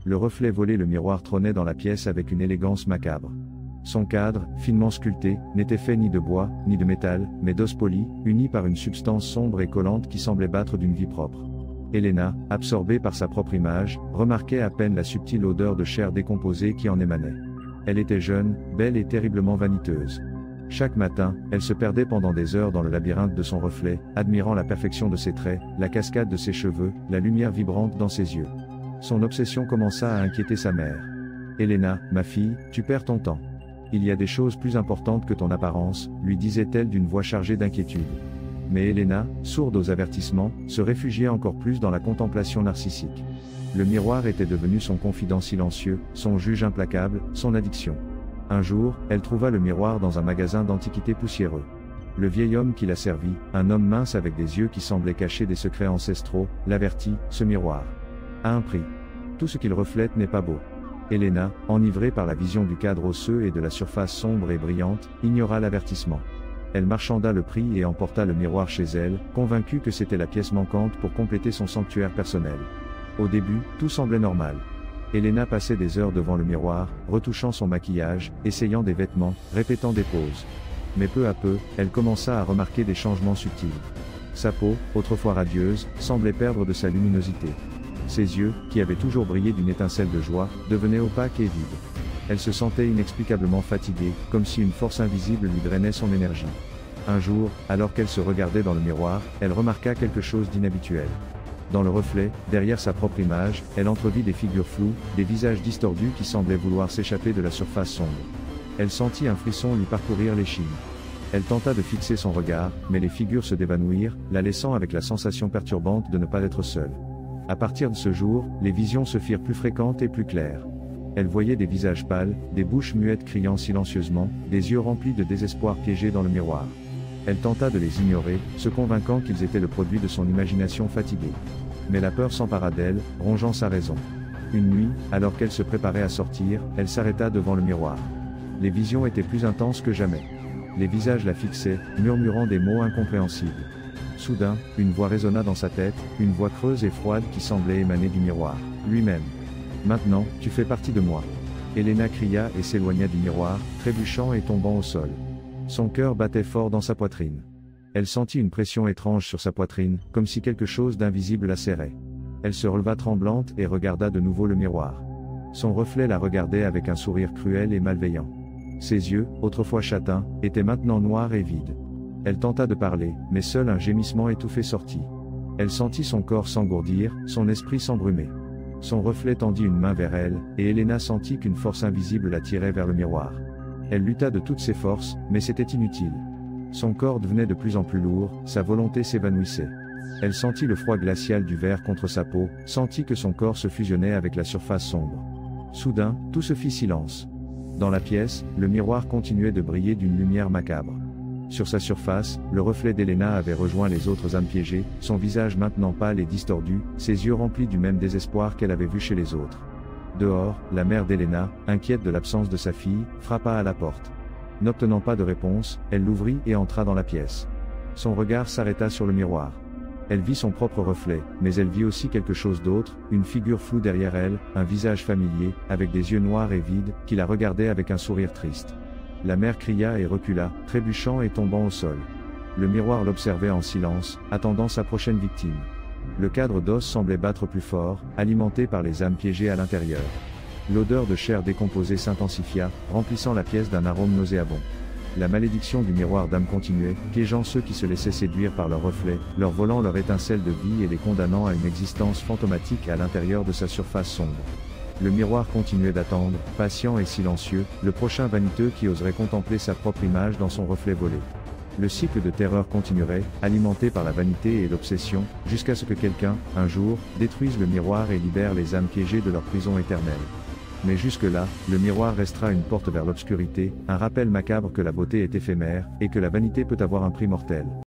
Le reflet volé, le miroir trônait dans la pièce avec une élégance macabre. Son cadre, finement sculpté, n'était fait ni de bois, ni de métal, mais d'os poli, uni par une substance sombre et collante qui semblait battre d'une vie propre. Helena, absorbée par sa propre image, remarquait à peine la subtile odeur de chair décomposée qui en émanait. Elle était jeune, belle et terriblement vaniteuse. Chaque matin, elle se perdait pendant des heures dans le labyrinthe de son reflet, admirant la perfection de ses traits, la cascade de ses cheveux, la lumière vibrante dans ses yeux. Son obsession commença à inquiéter sa mère. « Helena, ma fille, tu perds ton temps. Il y a des choses plus importantes que ton apparence, lui disait-elle d'une voix chargée d'inquiétude. Mais Helena, sourde aux avertissements, se réfugiait encore plus dans la contemplation narcissique. Le miroir était devenu son confident silencieux, son juge implacable, son addiction. Un jour, elle trouva le miroir dans un magasin d'antiquités poussiéreux. Le vieil homme qui la servit, un homme mince avec des yeux qui semblaient cacher des secrets ancestraux, l'avertit, ce miroir a un prix. Tout ce qu'il reflète n'est pas beau. Helena, enivrée par la vision du cadre osseux et de la surface sombre et brillante, ignora l'avertissement. Elle marchanda le prix et emporta le miroir chez elle, convaincue que c'était la pièce manquante pour compléter son sanctuaire personnel. Au début, tout semblait normal. Helena passait des heures devant le miroir, retouchant son maquillage, essayant des vêtements, répétant des poses. Mais peu à peu, elle commença à remarquer des changements subtils. Sa peau, autrefois radieuse, semblait perdre de sa luminosité. Ses yeux, qui avaient toujours brillé d'une étincelle de joie, devenaient opaques et vides. Elle se sentait inexplicablement fatiguée, comme si une force invisible lui drainait son énergie. Un jour, alors qu'elle se regardait dans le miroir, elle remarqua quelque chose d'inhabituel. Dans le reflet, derrière sa propre image, elle entrevit des figures floues, des visages distordus qui semblaient vouloir s'échapper de la surface sombre. Elle sentit un frisson lui parcourir l'échine. Elle tenta de fixer son regard, mais les figures se dévanouirent, la laissant avec la sensation perturbante de ne pas être seule. À partir de ce jour, les visions se firent plus fréquentes et plus claires. Elle voyait des visages pâles, des bouches muettes criant silencieusement, des yeux remplis de désespoir piégés dans le miroir. Elle tenta de les ignorer, se convainquant qu'ils étaient le produit de son imagination fatiguée. Mais la peur s'empara d'elle, rongeant sa raison. Une nuit, alors qu'elle se préparait à sortir, elle s'arrêta devant le miroir. Les visions étaient plus intenses que jamais. Les visages la fixaient, murmurant des mots incompréhensibles. Soudain, une voix résonna dans sa tête, une voix creuse et froide qui semblait émaner du miroir, lui-même. « Maintenant, tu fais partie de moi. » Helena cria et s'éloigna du miroir, trébuchant et tombant au sol. Son cœur battait fort dans sa poitrine. Elle sentit une pression étrange sur sa poitrine, comme si quelque chose d'invisible la serrait. Elle se releva tremblante et regarda de nouveau le miroir. Son reflet la regardait avec un sourire cruel et malveillant. Ses yeux, autrefois châtains, étaient maintenant noirs et vides. Elle tenta de parler, mais seul un gémissement étouffé sortit. Elle sentit son corps s'engourdir, son esprit s'embrumer. Son reflet tendit une main vers elle, et Helena sentit qu'une force invisible la tirait vers le miroir. Elle lutta de toutes ses forces, mais c'était inutile. Son corps devenait de plus en plus lourd, sa volonté s'évanouissait. Elle sentit le froid glacial du verre contre sa peau, sentit que son corps se fusionnait avec la surface sombre. Soudain, tout se fit silence. Dans la pièce, le miroir continuait de briller d'une lumière macabre. Sur sa surface, le reflet d'Helena avait rejoint les autres âmes piégées, son visage maintenant pâle et distordu, ses yeux remplis du même désespoir qu'elle avait vu chez les autres. Dehors, la mère d'Helena, inquiète de l'absence de sa fille, frappa à la porte. N'obtenant pas de réponse, elle l'ouvrit et entra dans la pièce. Son regard s'arrêta sur le miroir. Elle vit son propre reflet, mais elle vit aussi quelque chose d'autre, une figure floue derrière elle, un visage familier, avec des yeux noirs et vides, qui la regardait avec un sourire triste. La mère cria et recula, trébuchant et tombant au sol. Le miroir l'observait en silence, attendant sa prochaine victime. Le cadre d'os semblait battre plus fort, alimenté par les âmes piégées à l'intérieur. L'odeur de chair décomposée s'intensifia, remplissant la pièce d'un arôme nauséabond. La malédiction du miroir d'âme continuait, piégeant ceux qui se laissaient séduire par leur reflet, leur volant leur étincelle de vie et les condamnant à une existence fantomatique à l'intérieur de sa surface sombre. Le miroir continuait d'attendre, patient et silencieux, le prochain vaniteux qui oserait contempler sa propre image dans son reflet volé. Le cycle de terreur continuerait, alimenté par la vanité et l'obsession, jusqu'à ce que quelqu'un, un jour, détruise le miroir et libère les âmes piégées de leur prison éternelle. Mais jusque-là, le miroir restera une porte vers l'obscurité, un rappel macabre que la beauté est éphémère, et que la vanité peut avoir un prix mortel.